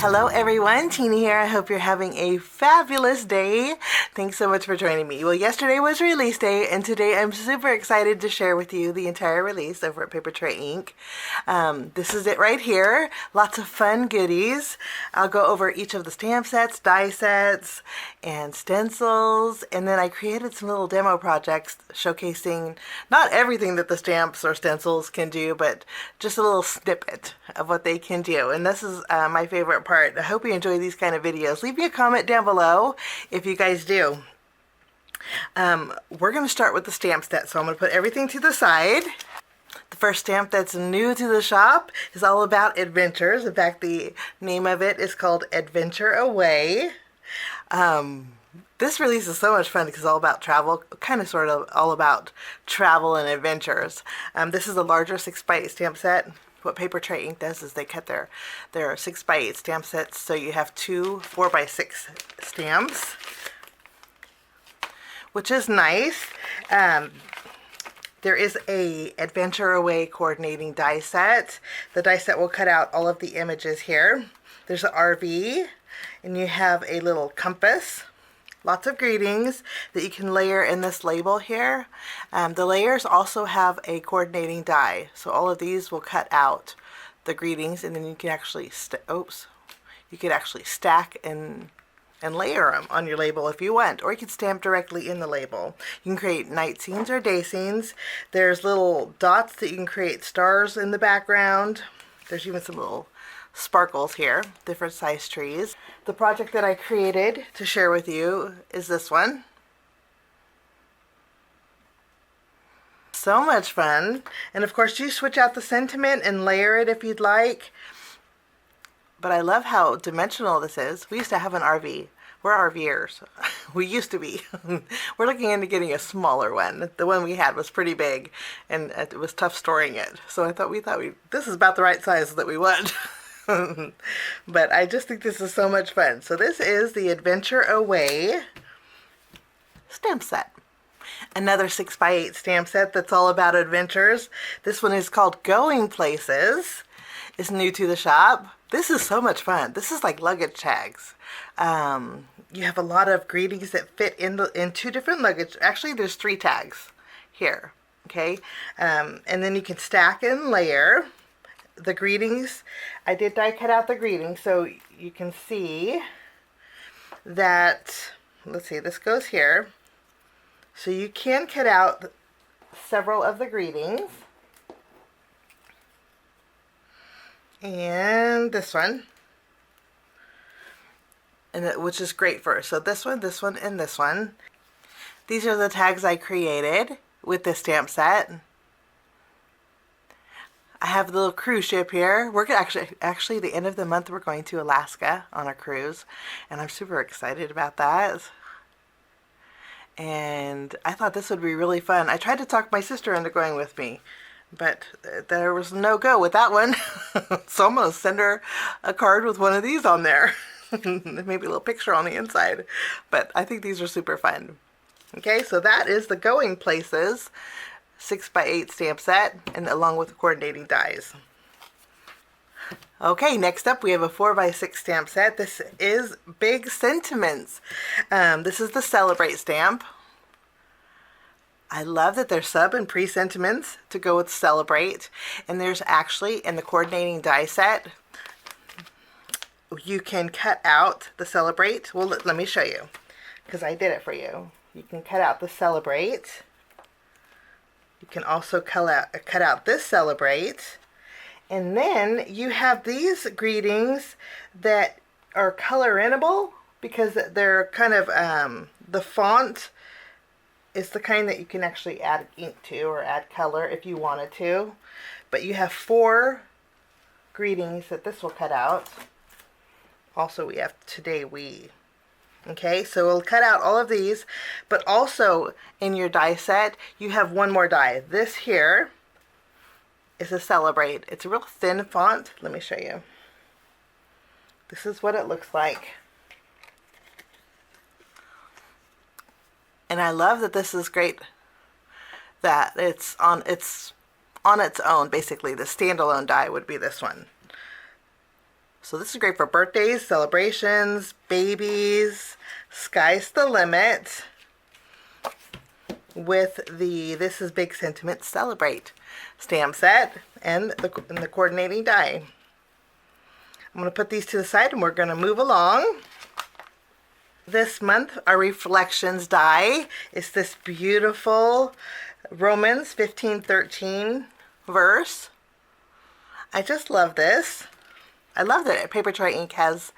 Hello everyone, Teeny here. I hope you're having a fabulous day. Thanks so much for joining me. Well, yesterday was release day, and today I'm super excited to share with you the entire release over at Papertrey Ink. This is it right here. Lots of fun goodies. I'll go over each of the stamp sets, die sets, and stencils, and then I created some little demo projects showcasing not everything that the stamps or stencils can do, but just a little snippet of what they can do. And this is my favorite part. I hope you enjoy these kind of videos. Leave me a comment down below if you guys do. We're going to start with the stamp set, so I'm going to put everything to the side. The first stamp that's new to the shop is all about adventures. In fact, the name of it is called Adventure Away. This release is so much fun because it's all about travel, kind of sort of all about travel and adventures. This is a larger 6x8 stamp set. What Papertrey Ink does is they cut their 6x8 stamp sets, so you have two 4x6 stamps, which is nice. There is a Adventure Away coordinating die set. The die set will cut out all of the images here. There's an RV, and you have a little compass. Lots of greetings that you can layer in this label here. The layers also have a coordinating die, so all of these will cut out the greetings, and then you can actually stack and layer them on your label if you want, or you can stamp directly in the label. You can create night scenes or day scenes. There's little dots that you can create stars in the background. There's even some little sparkles here, different size trees. The project that I created to share with you is this one. So much fun. And of course you switch out the sentiment and layer it if you'd like. But I love how dimensional this is. We used to have an RV. We're RVers. We used to be. We're looking into getting a smaller one. The one we had was pretty big, and it was tough storing it. So we thought this is about the right size that we want. But I just think this is so much fun. So this is the Adventure Away stamp set. Another 6x8 stamp set that's all about adventures. This one is called Going Places. It's new to the shop. This is so much fun. This is like luggage tags. You have a lot of greetings that fit in two different luggage. Actually, there's 3 tags here. Okay, and then you can stack and layer the greetings. I did die cut out the greetings, so you can see that, let's see, this goes here. So you can cut out several of the greetings. And this one. Which is great for, so this one, and this one. These are the tags I created with this stamp set. I have the little cruise ship here. We're actually the end of the month we're going to Alaska on a cruise, and I'm super excited about that. And I thought this would be really fun. I tried to talk my sister into going with me, but there was no go with that one. So I'm going to send her a card with one of these on there. Maybe a little picture on the inside. But I think these are super fun. Okay, so that is the Going Places 6x8 stamp set, and along with the coordinating dies. Okay, next up we have a 4x6 stamp set. This is Big Sentiments. This is the Celebrate stamp. I love that there's sub and pre-sentiments to go with Celebrate. And there's actually, in the coordinating die set, you can cut out the Celebrate. Well, let me show you, because I did it for you. You can cut out the Celebrate. You can also cut out this Celebrate. And then you have these greetings that are color-inable, because they're kind of, the font is the kind that you can actually add ink to or add color if you wanted to. But you have 4 greetings that this will cut out. Also, we have Today We. Okay, so we'll cut out all of these, but also in your die set, you have one more die. This here is a Celebrate. It's a real thin font. Let me show you. This is what it looks like. And I love that this is great, that it's on its own, basically. The standalone die would be this one. So this is great for birthdays, celebrations, babies. Sky's the limit with the This Is Big Sentiment Celebrate stamp set and the coordinating die. I'm going to put these to the side and we're going to move along. This month our reflections die is this beautiful Romans 15:13 verse. I just love this. I love that Papertrey Ink has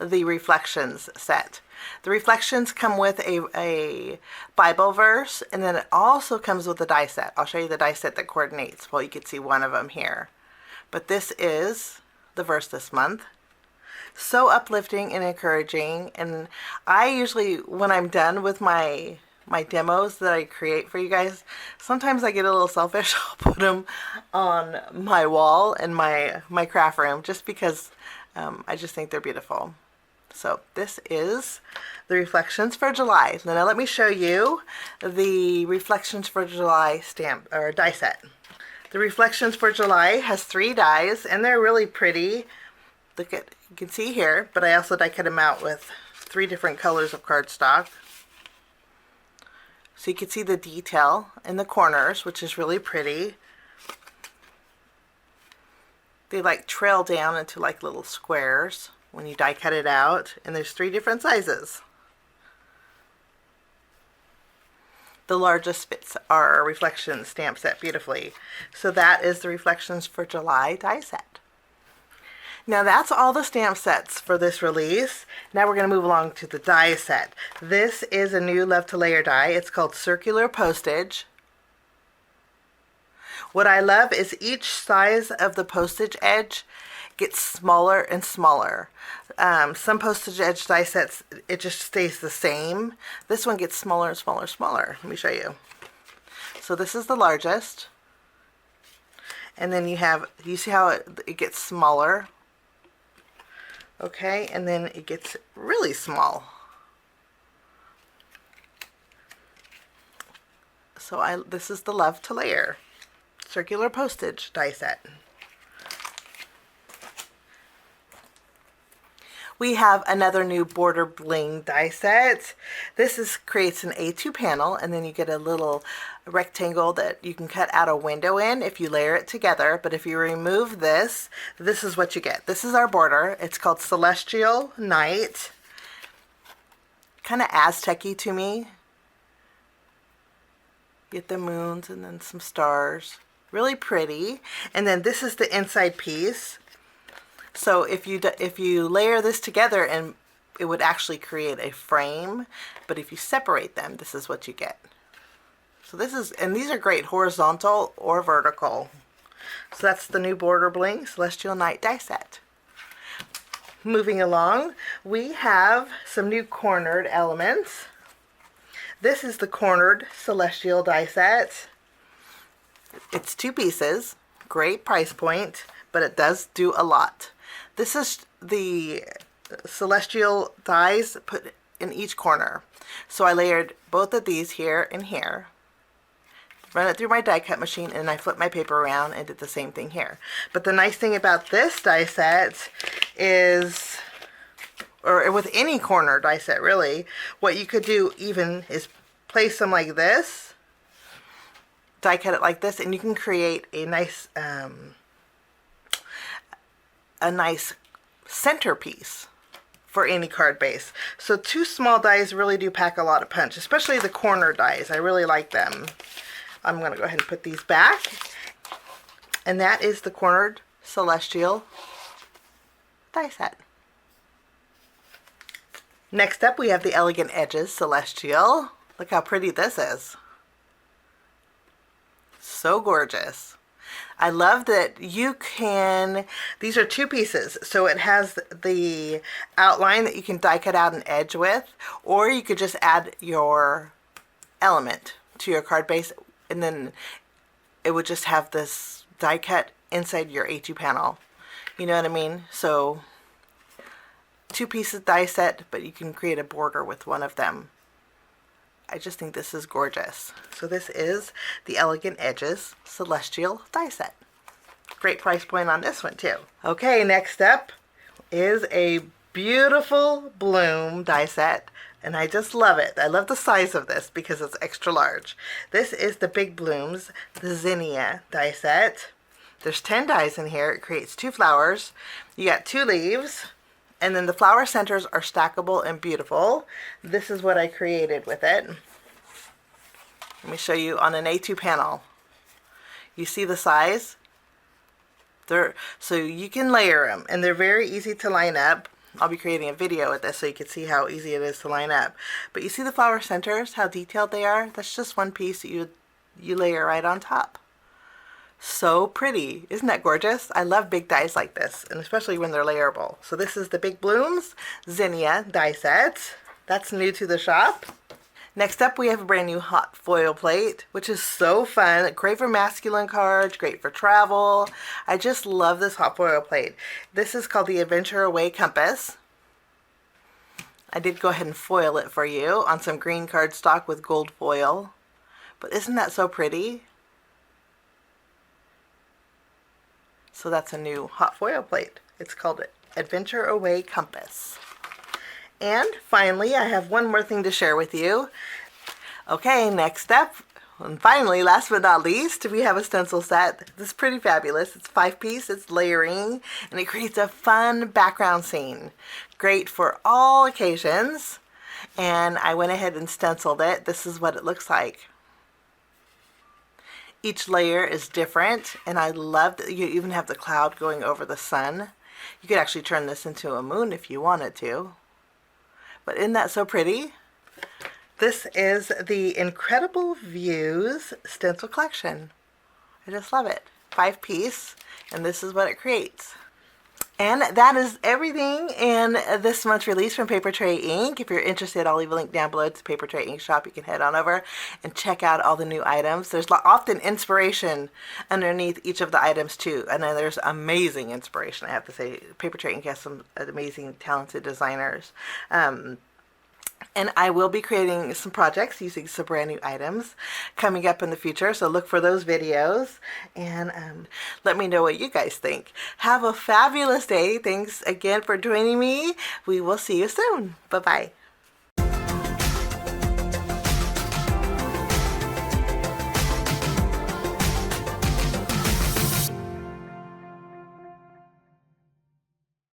the reflections set. The reflections come with a Bible verse, and then it also comes with a die set. I'll show you the die set that coordinates. Well, you can see one of them here. But this is the verse this month. So uplifting and encouraging. And I usually, when I'm done with my demos that I create for you guys, sometimes I get a little selfish. I'll put them on my wall in my craft room just because I just think they're beautiful. So this is the Reflections for July. Now let me show you the Reflections for July stamp or die set. The Reflections for July has 3 dies and they're really pretty. Look at, you can see here, but I also die cut them out with 3 different colors of cardstock. So you can see the detail in the corners, which is really pretty. They like trail down into like little squares when you die cut it out, and there's 3 different sizes. The largest fits our reflection stamp set beautifully. So that is the Reflections for July die set. Now that's all the stamp sets for this release. Now we're going to move along to the die set. This is a new Love to Layer die. It's called Circular Postage. What I love is each size of the postage edge gets smaller and smaller. Some postage edge die sets, it just stays the same. This one gets smaller and smaller and smaller. Let me show you. So this is the largest. And then you see how it gets smaller? Okay, and then it gets really small. So this is the Love to Layer Circular Postage die set. We have another new border bling die set. This creates an A2 panel, and then you get a little rectangle that you can cut out a window in if you layer it together. But if you remove this, this is what you get. This is our border. It's called Celestial Night. Kind of Aztec-y to me. Get the moons and then some stars. Really pretty. And then this is the inside piece. So if you layer this together, and it would actually create a frame, but if you separate them, this is what you get. So and these are great horizontal or vertical. So that's the new Border Bling Celestial Night die set. Moving along, we have some new cornered elements. This is the cornered Celestial die set. It's 2 pieces, great price point, but it does do a lot. This is the celestial dies put in each corner. So I layered both of these here and here. Run it through my die cut machine, and I flip my paper around and did the same thing here. But the nice thing about this die set is, or with any corner die set really, what you could do even is place them like this, die cut it like this, and you can create a nice centerpiece for any card base. So 2 small dies really do pack a lot of punch, especially the corner dies. I really like them. I'm going to go ahead and put these back. And that is the cornered Celestial die set. Next up we have the Elegant Edges Celestial. Look how pretty this is. So gorgeous. I love that these are 2 pieces, so it has the outline that you can die cut out an edge with, or you could just add your element to your card base, and then it would just have this die cut inside your A2 panel. You know what I mean? So 2 pieces die set, but you can create a border with one of them. I just think this is gorgeous. So this is the Elegant Edges Celestial die set. Great price point on this one too. Okay, next up is a beautiful Bloom die set. And I just love it. I love the size of this because it's extra large. This is the Big Blooms Zenia Die Set. There's 10 dies in here. It creates 2 flowers. You got 2 leaves. And then the flower centers are stackable and beautiful. This is what I created with it. Let me show you on an A2 panel. You see the size? So you can layer them, and they're very easy to line up. I'll be creating a video with this so you can see how easy it is to line up. But you see the flower centers, how detailed they are? That's just one piece that you layer right on top. So pretty. Isn't that gorgeous? I love big dies like this, and especially when they're layerable. So this is the Big Blooms Zenia Die Set. That's new to the shop. Next up, we have a brand new hot foil plate, which is so fun. Great for masculine cards, great for travel. I just love this hot foil plate. This is called the Adventure Away Compass. I did go ahead and foil it for you on some green cardstock with gold foil. But isn't that so pretty? So that's a new hot foil plate. It's called Adventure Away Compass. And finally, I have one more thing to share with you. Okay, next up, and finally, last but not least, we have a stencil set. This is pretty fabulous. It's 5-piece, it's layering, and it creates a fun background scene. Great for all occasions. And I went ahead and stenciled it. This is what it looks like. Each layer is different, and I love that you even have the cloud going over the sun. You could actually turn this into a moon if you wanted to. But isn't that so pretty? This is the Incredible Views stencil collection. I just love it. 5-piece, and this is what it creates. And that is everything in this month's release from Papertrey Ink. If you're interested, I'll leave a link down below to Papertrey Ink Shop. You can head on over and check out all the new items. There's often inspiration underneath each of the items too. And then there's amazing inspiration, I have to say. Papertrey Ink has some amazing, talented designers. And I will be creating some projects using some brand new items coming up in the future. So look for those videos and let me know what you guys think. Have a fabulous day. Thanks again for joining me. We will see you soon. Bye-bye.